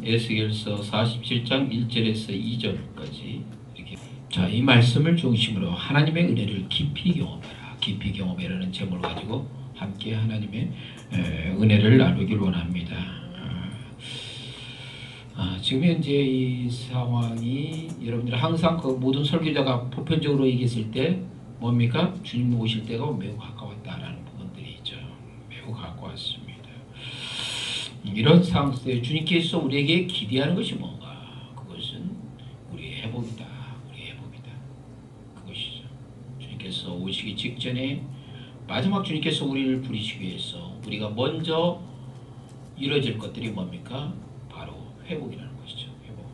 에스겔서 47장 1절에서 2절까지 이렇게. 자, 이 말씀을 중심으로 하나님의 은혜를 깊이 경험해라. 깊이 경험해라는 제목을 가지고 함께 하나님의 은혜를 나누길 원합니다. 지금 현재 이 상황이 여러분들 항상 그 모든 설교자가 보편적으로 얘기했을 때 뭡니까? 주님 오실 때가 매우 가까웠다라는 부분들이 있죠. 매우 가까웠습니다. 이런 상황 속에 주님께서 우리에게 기대하는 것이 뭔가? 그것은 우리의 회복이다. 우리의 회복이다. 그것이죠. 주님께서 오시기 직전에 마지막 주님께서 우리를 부르시기 위해서 우리가 먼저 이루어질 것들이 뭡니까? 바로 회복이라는 것이죠. 회복.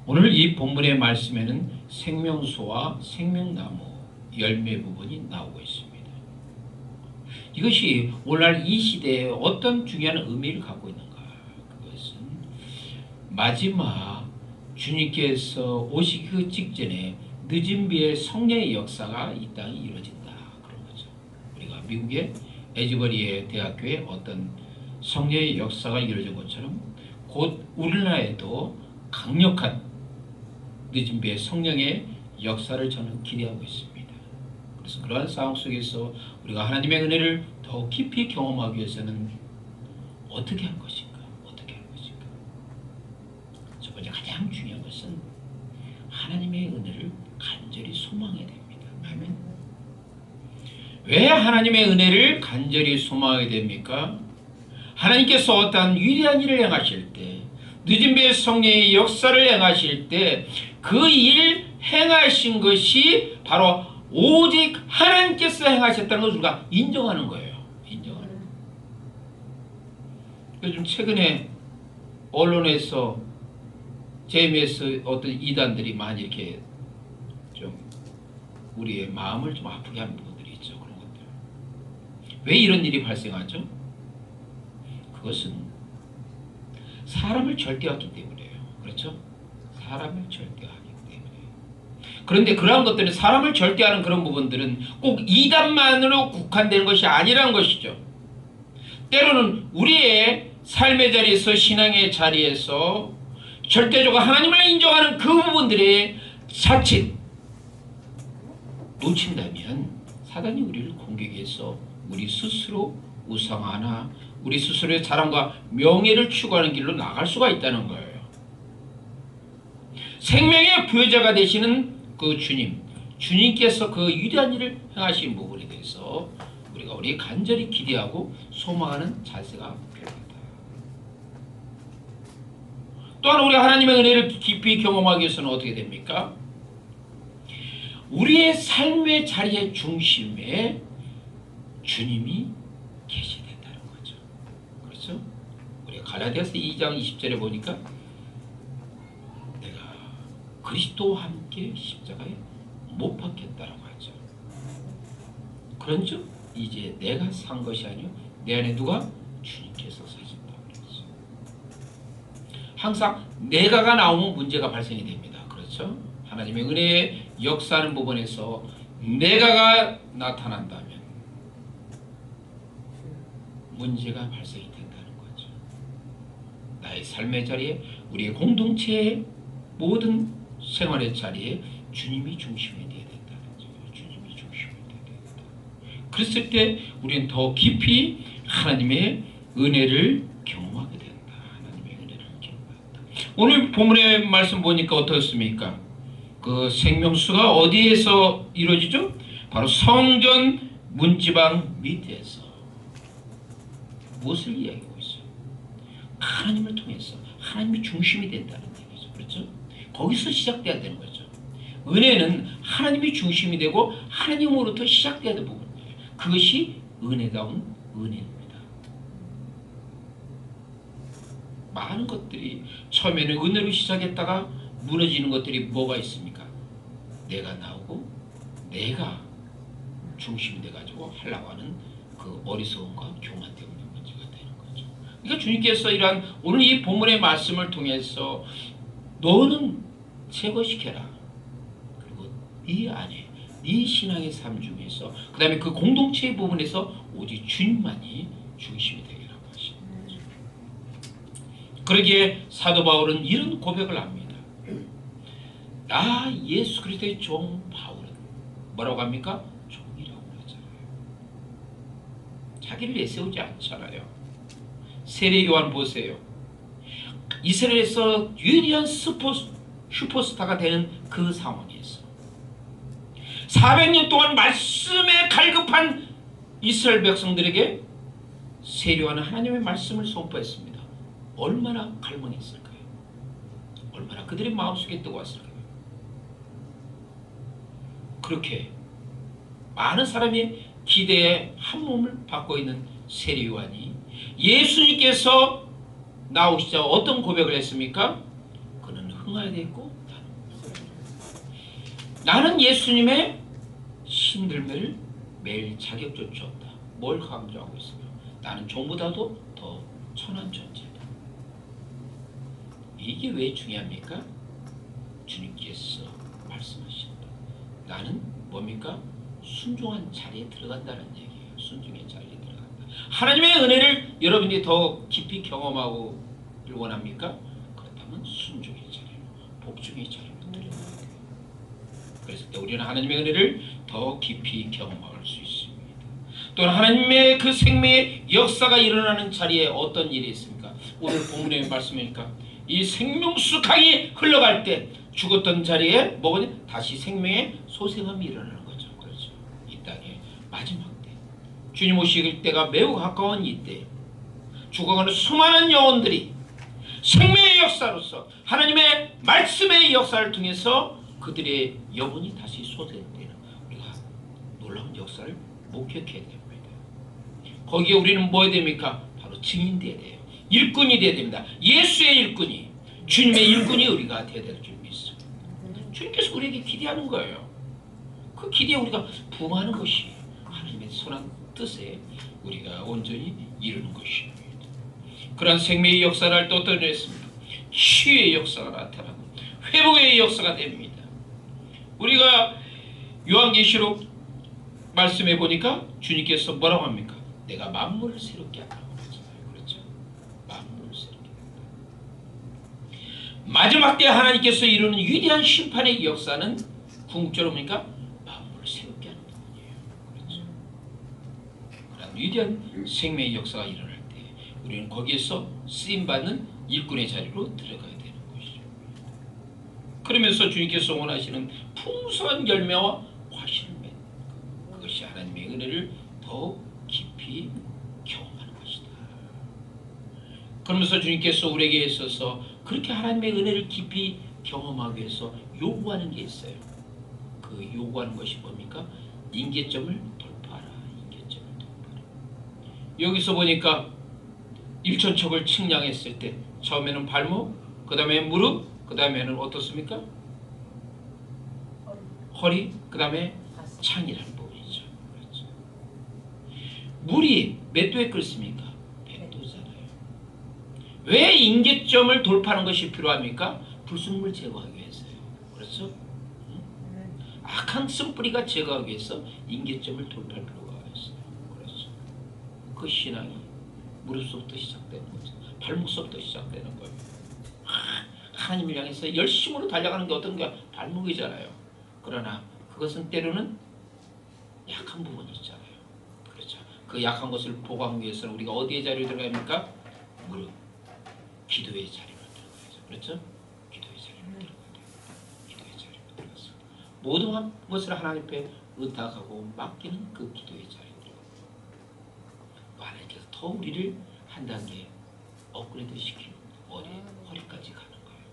오늘 이 본문의 말씀에는 생명수와 생명나무 열매 부분이 나오고 있습니다. 이것이 오늘날 이 시대에 어떤 중요한 의미를 갖고 있는가? 그것은 마지막 주님께서 오시기 그 직전에 늦은 비의 성령의 역사가 이 땅에 이루어진다. 그런 거죠. 우리가 미국의 에즈버리 대학교에 어떤 성령의 역사가 이루어진 것처럼 곧 우리나라에도 강력한 늦은 비의 성령의 역사를 저는 기대하고 있습니다. 그래서 그러한 상황 속에서 우리가 하나님의 은혜를 더 깊이 경험하기 위해서는 어떻게 할 것인가? 어떻게 할 것인가? 첫 번째 가장 중요한 것은 하나님의 은혜를 간절히 소망해야 됩니다. 아멘. 왜 하나님의 은혜를 간절히 소망하게 됩니까? 하나님께서 어떠한 위대한 일을 행하실 때, 늦은 비의 성령의 역사를 행하실 때 그 일 행하신 것이 바로 오직 하나님께서 행하셨다는 것을 우리가 인정하는 거예요. 인정하는 거예요. 요즘 최근에 언론에서 JMS 어떤 이단들이 많이 이렇게 좀 우리의 마음을 좀 아프게 하는 부분들이 있죠. 그런 것들. 왜 이런 일이 발생하죠? 그것은 사람을 절대하기 때문이에요. 그렇죠? 사람을 절대하기 때문에. 그런데 그러한 것들은 사람을 절대하는 그런 부분들은 꼭 이단만으로 국한되는 것이 아니라는 것이죠. 때로는 우리의 삶의 자리에서 신앙의 자리에서 절대적으로 하나님을 인정하는 그 부분들이 자칫 놓친다면 사단이 우리를 공격해서 우리 스스로 우상하나 우리 스스로의 자랑과 명예를 추구하는 길로 나갈 수가 있다는 거예요. 생명의 부여자가 되시는 그 주님께서 그 위대한 일을 행하신 부분에 대해서 우리 간절히 기대하고 소망하는 자세가 필요합니다. 또한 우리 하나님의 은혜를 깊이 경험하기 위해서는 어떻게 됩니까? 우리의 삶의 자리의 중심에 주님이 계셔야 된다는 거죠. 그렇죠? 우리 갈라디아서 2장 20절에 보니까 내가 그리스도와 함께 십자가에 못 박혔다라고 하죠. 그런즉 이제 내가 산 것이 아니요 내 안에 누가? 주님께서 사신다고 그랬죠. 항상 내가가 나오면 문제가 발생이 됩니다. 그렇죠? 하나님의 은혜의 역사하는 부분에서 내가가 나타난다면 문제가 발생이 된다는 거죠. 나의 삶의 자리에 우리의 공동체의 모든 생활의 자리에 주님이 중심이 되어야 된다는 거죠. 주님이 중심이 되어야 된다. 그랬을 때 우리는 더 깊이 하나님의 은혜를 경험하게 된다. 하나님의 은혜를 경험한다. 오늘 본문의 말씀 보니까 어떻습니까? 그 생명수가 어디에서 이루어지죠? 바로 성전 문지방 밑에서. 무엇을 이야기하고 있어요? 하나님을 통해서 하나님이 중심이 된다는 얘기죠. 그렇죠? 거기서 시작돼야 되는 거죠. 은혜는 하나님이 중심이 되고 하나님으로부터 시작돼야 되는 부분이에요. 그것이 은혜다운 은혜입니다. 많은 것들이 처음에는 은혜로 시작했다가 무너지는 것들이 뭐가 있습니까? 내가 나오고 내가 중심이 돼가지고 하려고 하는 그 어리석음과 교만 때문에 문제가 되는 거죠. 그러니까 주님께서 이러한 오늘 이 본문의 말씀을 통해서 너는 제거시켜라. 그리고 네 안에 네 신앙의 삶 중에서 그 다음에 그 공동체의 부분에서 오직 주님만이 중심이 되게 하고 하시는 거죠. 그러기에 사도 바울은 이런 고백을 합니다. 나 예수 그리스도의 종 바울은 뭐라고 합니까? 종이라고 하잖아요. 자기를 내세우지 않잖아요. 세례 요한 보세요. 이스라엘에서 유일한 슈퍼스타가 되는 그 상황에서 400년 동안 말씀에 갈급한 이스라엘 백성들에게 세례 요한은 하나님의 말씀을 선포했습니다. 얼마나 갈망했을까요? 얼마나 그들의 마음속에 뜨거웠을까요? 그렇게 많은 사람이 기대에 한 몸을 받고 있는 세례 요한이 예수님께서 나오시자 어떤 고백을 했습니까? 그는 흥하게 됐고 나는 예수님의 신들매를 매일 자격조차 줬다. 뭘 강조하고 있어요? 나는 종보다도 더 천한 존재다. 이게 왜 중요합니까? 주님께서 말씀하신다. 나는 뭡니까? 순종한 자리에 들어간다는 얘기예요. 순종의 자리에 들어간다. 하나님의 은혜를 여러분이 더 깊이 경험하고 원합니까? 그렇다면 순종의 자리로, 복종의 자리로 들어가야 돼요. 그래서 우리는 하나님의 은혜를 더 깊이 경험할 수 있습니다. 또한 하나님의 그 생명의 역사가 일어나는 자리에 어떤 일이 있습니까? 오늘 본문의 말씀이니까 이 생명수 강이 흘러갈 때 죽었던 자리에 뭐냐? 다시 생명의 소생함이 일어나는 거죠. 그렇죠. 이 땅의 마지막 때, 주님 오실 때가 매우 가까운 이때 죽어가는 수많은 영혼들이 생명의 역사로서 하나님의 말씀의 역사를 통해서 그들의 영혼이 다시 소생되는 우리가 놀라운 역사를 목격해야 됩니다. 거기에 우리는 뭐 해야 됩니까? 바로 증인되어야 돼요. 일꾼이 되어야 됩니다. 예수의 일꾼이, 주님의 일꾼이 우리가 되어야 될 줄 믿습니다. 주님께서 우리에게 기대하는 거예요. 그 기대에 우리가 부응하는 것이 하나님의 선한 뜻에 우리가 온전히 이루는 것입니다. 그러한 생명의 역사를 또 떠냈습니다. 치유의 역사가 나타나고 회복의 역사가 됩니다. 우리가 요한계시록 말씀해 보니까 주님께서 뭐라고 합니까? 내가 만물을 새롭게 한다고 그러잖아요. 그렇죠? 만물을 새롭게 한다. 마지막 때 하나님께서 이루는 위대한 심판의 역사는 궁극적으로 뭡니까? 만물을 새롭게 하는 부분이에요. 그렇죠? 그런 위대한 생명의 역사가 일어날 때 우리는 거기에서 쓰임받는 일꾼의 자리로 들어가야 되는 것이죠. 그러면서 주님께서 원하시는 풍성한 열매와 화실을 맺는 그것이 하나님의 은혜를 더욱 깊이 경험하는 것이다. 그러면서 주님께서 우리에게 있어서 그렇게 하나님의 은혜를 깊이 경험하기 위해서 요구하는 게 있어요. 그 요구하는 것이 뭡니까? 임계점을 돌파하라. 임계점을 돌파하라. 여기서 보니까 일천척을 측량했을 때 처음에는 발목, 그 다음에 무릎, 그 다음에는 어떻습니까? 허리, 그 다음에 창이라는 부분이죠. 그렇죠. 물이 몇 도에 끓습니까? 100도잖아요. 왜 임계점을 돌파하는 것이 필요합니까? 불순물 제거하기 위해서요. 그렇죠? 악한 쓴뿌리가 제거하기 위해서 임계점을 돌파할 필요가 있어요. 그렇죠. 그 신앙이 무릎서부터 시작되는 거죠. 발목서부터 시작되는 거예요. 하나님을 향해서 열심으로 달려가는 게 어떤 거야? 발목이잖아요. 그러나 그것은 때로는 약한 부분이 있잖아요. 그렇죠. 그 약한 것을 보강하기 위해서는 우리가 어디에 자리로 들어가야 합니까? 무릎, 기도의 자리로 들어가야죠. 그렇죠? 기도의 자리로 들어가야 돼요. 기도의 자리로 들어가서 모든 것을 하나님 앞에 의탁하고 맡기는 그 기도의 자리로 들어가요. 하나님께서 더 우리를 한 단계 업그레이드 시키는 허리까지 가는 거예요.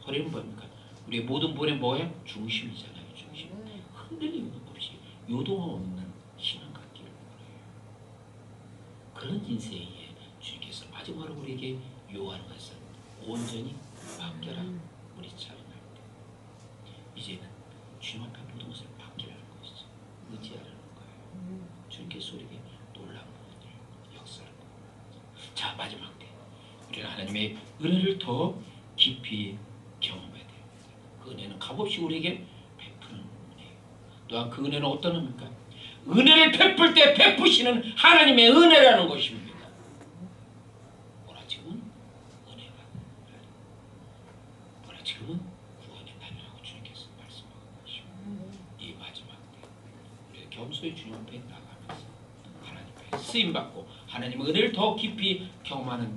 허리는 뭡니까? 우리의 모든 분의 뭐예요? 중심이잖아요. 중심. 흔들림 없이 요동함 없는 신앙 갖기를 원해요. 그런 인생에 주님께서 마지막으로 우리에게 요하는 것은 온전히 맡겨라. 우리 차례할 때 이제는 주님 앞에 모든 것을 맡기라는 것이죠. 의지하라는 거예요. 주님께서 우리에게 놀라운 역사를. 자, 마지막 때 우리는 하나님의 은혜를 더 깊이 경험해야 됩니다. 그 은혜는 값없이 우리에게 베푸는 은혜예요. 또한 그 은혜는 어떤 의미입니까? 은혜를 베풀 때 베푸시는 하나님의 은혜라는 것입니다. 오라지금 은혜가 지금은 구원의 날이라고 주님께서 말씀하고 계십니다. 이 마지막 때 우리 겸손히 주님 앞에 나가면서 하나님께 쓰임받고 하나님의 은혜를 더 깊이 경험하는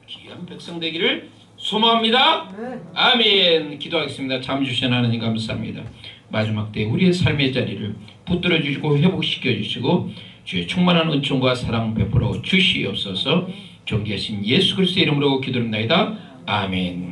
귀한 백성 되기를 소망합니다. 아멘. 기도하겠습니다. 참 주신 하나님 감사합니다. 마지막 때 우리의 삶의 자리를 붙들어 주시고 회복시켜 주시고 주의 충만한 은총과 사랑 베풀어 주시옵소서. 존귀하신 예수 그리스도의 이름으로 기도합니다. 아멘.